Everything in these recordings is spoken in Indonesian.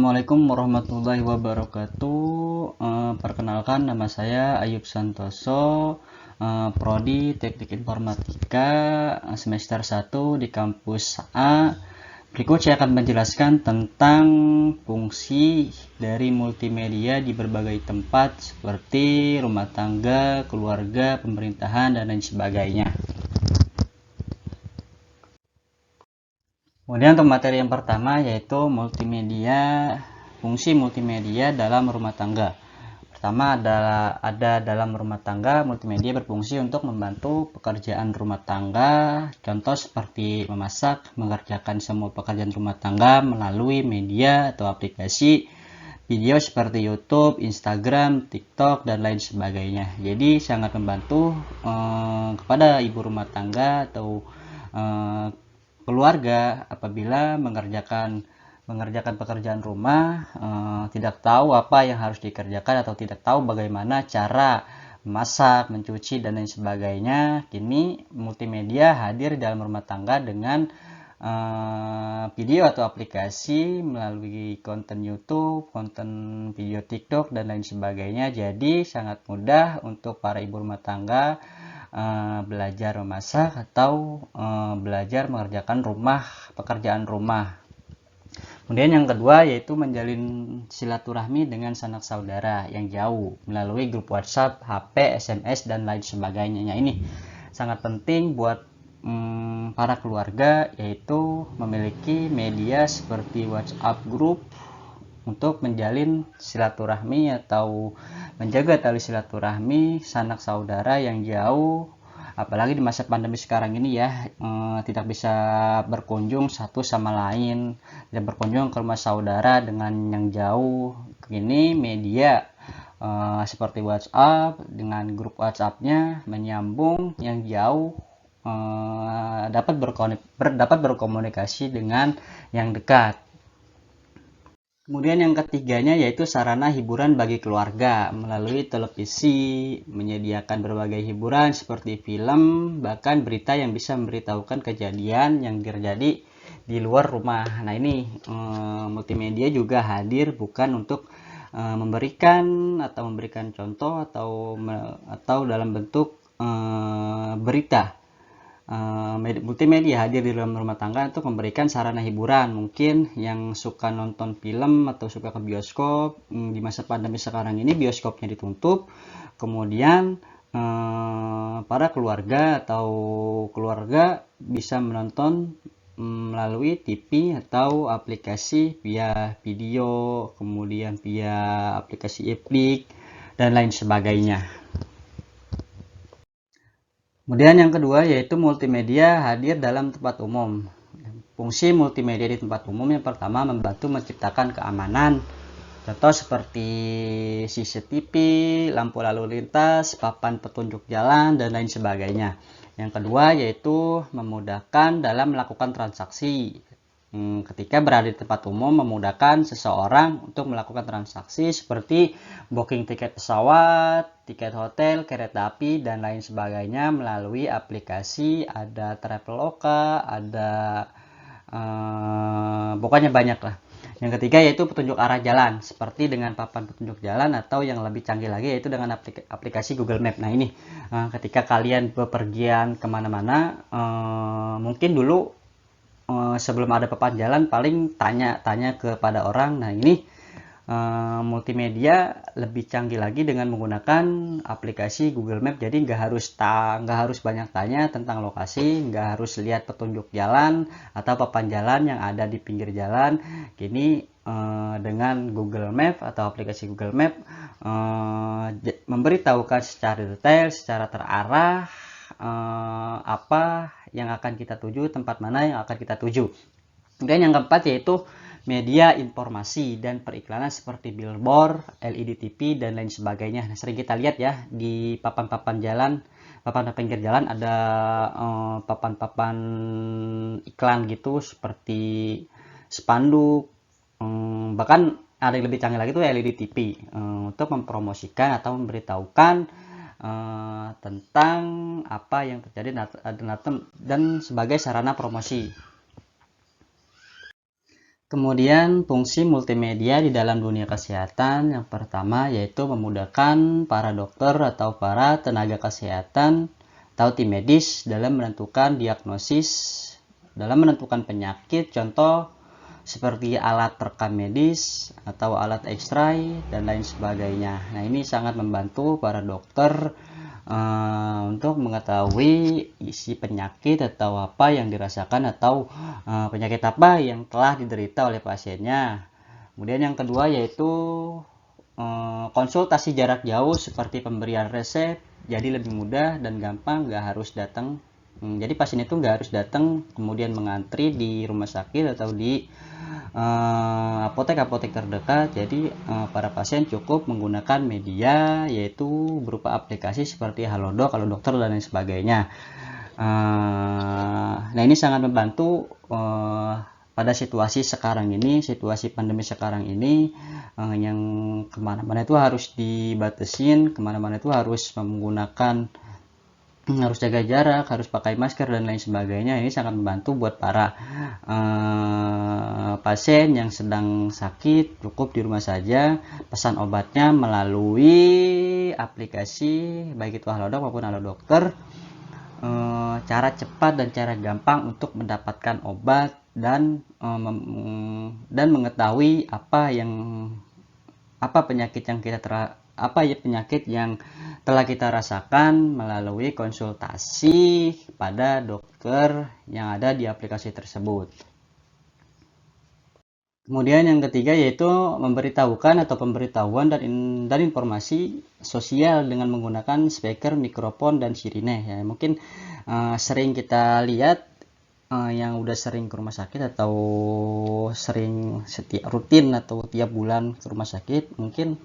Assalamualaikum warahmatullahi wabarakatuh. Perkenalkan, nama saya Ayub Santoso, Prodi Teknik Informatika semester 1 di kampus A. Berikut saya akan menjelaskan tentang fungsi dari multimedia di berbagai tempat seperti rumah tangga, keluarga, pemerintahan, dan lain sebagainya. Kemudian untuk materi yang pertama yaitu multimedia, fungsi multimedia dalam rumah tangga. Pertama adalah dalam rumah tangga, multimedia berfungsi untuk membantu pekerjaan rumah tangga. Contoh seperti memasak, mengerjakan semua pekerjaan rumah tangga melalui media atau aplikasi video seperti YouTube, Instagram, TikTok, dan lain sebagainya. Jadi sangat membantu kepada ibu rumah tangga atau keluarga apabila mengerjakan pekerjaan rumah, tidak tahu apa yang harus dikerjakan atau tidak tahu bagaimana cara memasak, mencuci, dan lain sebagainya. Kini multimedia hadir dalam rumah tangga dengan video atau aplikasi melalui konten YouTube, konten video TikTok, dan lain sebagainya. Jadi sangat mudah untuk para ibu rumah tangga belajar memasak atau belajar mengerjakan pekerjaan rumah. Kemudian yang kedua yaitu menjalin silaturahmi dengan sanak saudara yang jauh melalui grup WhatsApp, HP, SMS, dan lain sebagainya. Ini sangat penting buat para keluarga, yaitu memiliki media seperti WhatsApp group untuk menjalin silaturahmi atau menjaga tali silaturahmi sanak saudara yang jauh, apalagi di masa pandemi sekarang ini ya, tidak bisa berkunjung satu sama lain dan berkunjung ke rumah saudara dengan yang jauh. Kini media seperti WhatsApp dengan grup WhatsApp-nya menyambung yang jauh, dapat berkomunikasi dengan yang dekat. Kemudian yang ketiganya yaitu sarana hiburan bagi keluarga melalui televisi, menyediakan berbagai hiburan seperti film, bahkan berita yang bisa memberitahukan kejadian yang terjadi di luar rumah. Nah ini multimedia juga hadir bukan untuk memberikan contoh atau dalam bentuk berita. Multimedia hadir di dalam rumah tangga untuk memberikan sarana hiburan. Mungkin yang suka nonton film atau suka ke bioskop, di masa pandemi sekarang ini bioskopnya ditutup, kemudian para keluarga bisa menonton melalui TV atau aplikasi via video, kemudian via aplikasi Epic, dan lain sebagainya. Kemudian yang kedua yaitu multimedia hadir dalam tempat umum. Fungsi multimedia di tempat umum yang pertama membantu menciptakan keamanan. Contoh seperti CCTV, lampu lalu lintas, papan petunjuk jalan, dan lain sebagainya. Yang kedua yaitu memudahkan dalam melakukan transaksi. Ketika berada di tempat umum, memudahkan seseorang untuk melakukan transaksi seperti booking tiket pesawat, tiket hotel, kereta api, dan lain sebagainya melalui aplikasi. Ada Traveloka, ada pokoknya banyak lah. Yang ketiga yaitu petunjuk arah jalan, seperti dengan papan petunjuk jalan, atau yang lebih canggih lagi yaitu dengan aplikasi Google Map. Nah ini ketika kalian bepergian kemana-mana, mungkin dulu sebelum ada papan jalan paling tanya-tanya kepada orang. Nah ini multimedia lebih canggih lagi dengan menggunakan aplikasi Google Map. Jadi nggak harus banyak tanya tentang lokasi, nggak harus lihat petunjuk jalan atau papan jalan yang ada di pinggir jalan. Kini dengan Google Map atau aplikasi Google Map memberitahukan secara detail, secara terarah apa yang akan kita tuju, tempat mana yang akan kita tuju. Kemudian yang keempat yaitu media informasi dan periklanan seperti billboard, LED TV, dan lain sebagainya. Nah, sering kita lihat ya di papan-papan pinggir jalan ada papan-papan iklan gitu seperti spanduk, bahkan ada yang lebih canggih lagi itu LED TV untuk mempromosikan atau memberitahukan tentang apa yang terjadi dan sebagai sarana promosi. Kemudian fungsi multimedia di dalam dunia kesehatan yang pertama yaitu memudahkan para dokter atau para tenaga kesehatan atau tim medis dalam menentukan diagnosis, dalam menentukan penyakit, contoh seperti alat perekam medis atau alat X-ray dan lain sebagainya. Nah, ini sangat membantu para dokter untuk mengetahui isi penyakit atau apa yang dirasakan atau penyakit apa yang telah diderita oleh pasiennya. Kemudian yang kedua yaitu konsultasi jarak jauh seperti pemberian resep, jadi lebih mudah dan gampang, nggak harus datang. Jadi pasien itu nggak harus datang kemudian mengantri di rumah sakit atau di apotek-apotek terdekat. Jadi para pasien cukup menggunakan media yaitu berupa aplikasi seperti Halodoc, Dokter dan lain sebagainya. Nah, ini sangat membantu pada situasi sekarang ini, situasi pandemi sekarang ini, yang kemana-mana itu harus dibatasin, kemana-mana itu harus menggunakan, harus jaga jarak, harus pakai masker dan lain sebagainya. Ini sangat membantu buat para pasien yang sedang sakit, cukup di rumah saja pesan obatnya melalui aplikasi baik itu Halodoc maupun Dokter. Cara cepat dan cara gampang untuk mendapatkan obat dan mengetahui apa penyakit yang telah kita rasakan melalui konsultasi pada dokter yang ada di aplikasi tersebut. Kemudian yang ketiga yaitu memberitahukan atau pemberitahuan dan informasi sosial dengan menggunakan speaker, mikrofon, dan sirine. Ya, mungkin sering kita lihat yang udah sering ke rumah sakit atau sering rutin atau tiap bulan ke rumah sakit, mungkin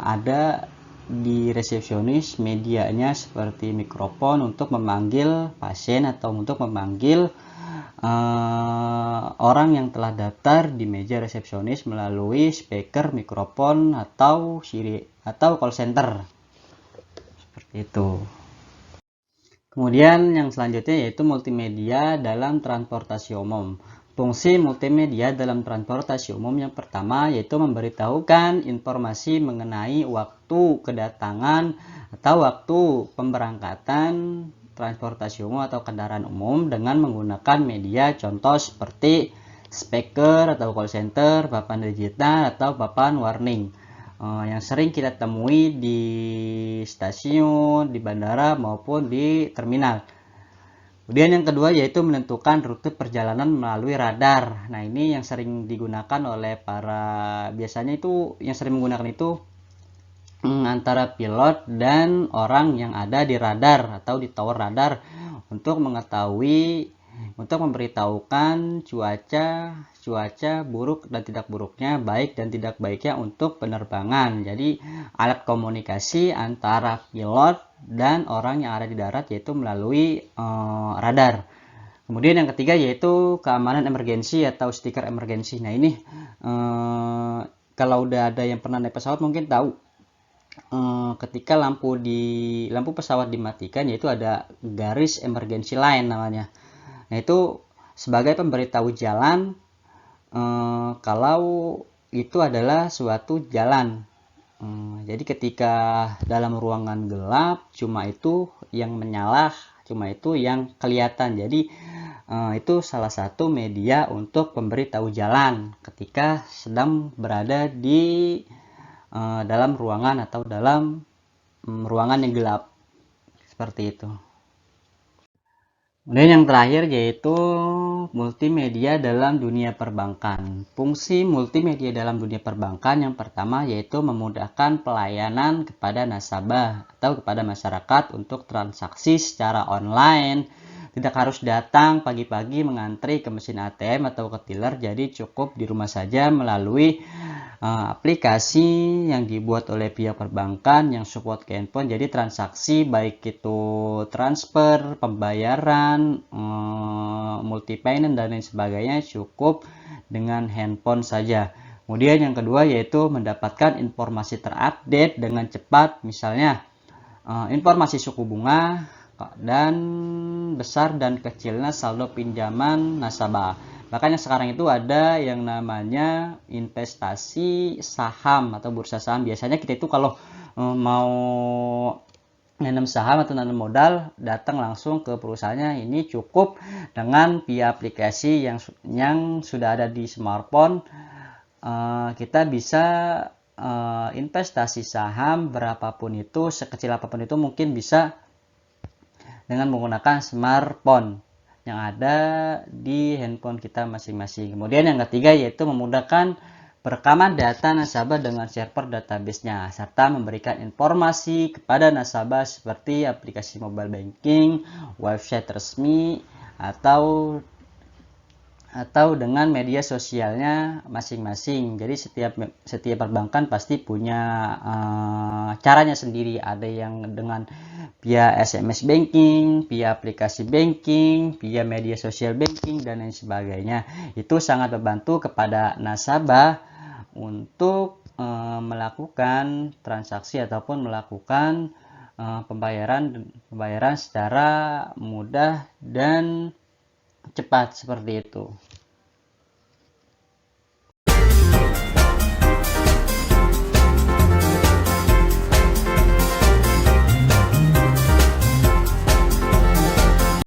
ada di resepsionis medianya seperti mikrofon untuk memanggil pasien atau untuk memanggil orang yang telah daftar di meja resepsionis melalui speaker, mikrofon, atau call center seperti itu. Kemudian yang selanjutnya yaitu multimedia dalam transportasi umum. Fungsi multimedia dalam transportasi umum yang pertama yaitu memberitahukan informasi mengenai waktu kedatangan atau waktu pemberangkatan transportasi umum atau kendaraan umum dengan menggunakan media contoh seperti speaker atau call center, papan digital atau papan warning yang sering kita temui di stasiun, di bandara maupun di terminal. Kemudian yang kedua yaitu menentukan rute perjalanan melalui radar. Nah, ini yang sering digunakan oleh biasanya itu yang sering menggunakan itu antara pilot dan orang yang ada di radar atau di tower radar untuk memberitahukan cuaca buruk dan tidak buruknya, baik dan tidak baiknya untuk penerbangan. Jadi alat komunikasi antara pilot dan orang yang ada di darat yaitu melalui radar. Kemudian yang ketiga yaitu keamanan emergensi atau stiker emergensi. Nah, ini kalau udah ada yang pernah naik pesawat mungkin tahu ketika lampu pesawat dimatikan yaitu ada garis emergency line namanya. Nah, itu sebagai pemberitahu jalan kalau itu adalah suatu jalan. Jadi ketika dalam ruangan gelap cuma itu yang menyala, cuma itu yang kelihatan. Jadi itu salah satu media untuk pemberitahu jalan ketika sedang berada di dalam ruangan atau dalam ruangan yang gelap seperti itu. Kemudian yang terakhir yaitu multimedia dalam dunia perbankan. Fungsi multimedia dalam dunia perbankan yang pertama yaitu memudahkan pelayanan kepada nasabah atau kepada masyarakat untuk transaksi secara online. Tidak harus datang pagi-pagi mengantri ke mesin ATM atau ke teller, jadi cukup di rumah saja melalui aplikasi yang dibuat oleh pihak perbankan yang support ke handphone. Jadi transaksi baik itu transfer, pembayaran, multi payment dan lain sebagainya cukup dengan handphone saja. Kemudian yang kedua yaitu mendapatkan informasi terupdate dengan cepat, misalnya informasi suku bunga dan besar dan kecilnya saldo pinjaman nasabah, Makanya sekarang itu ada yang namanya investasi saham atau bursa saham. Biasanya kita itu kalau mau nanam saham atau nanam modal, datang langsung ke perusahaannya. Ini cukup dengan via aplikasi yang sudah ada di smartphone. Kita bisa investasi saham berapapun itu, sekecil apapun itu, mungkin bisa dengan menggunakan smartphone yang ada di handphone kita masing-masing. Kemudian yang ketiga yaitu memudahkan perekaman data nasabah dengan server database-nya, serta memberikan informasi kepada nasabah seperti aplikasi mobile banking, website resmi, atau dengan media sosialnya masing-masing. Jadi setiap perbankan pasti punya caranya sendiri. Ada yang dengan via SMS banking, via aplikasi banking, via media sosial banking, dan lain sebagainya. Itu sangat membantu kepada nasabah untuk melakukan transaksi ataupun melakukan pembayaran secara mudah dan cepat seperti itu.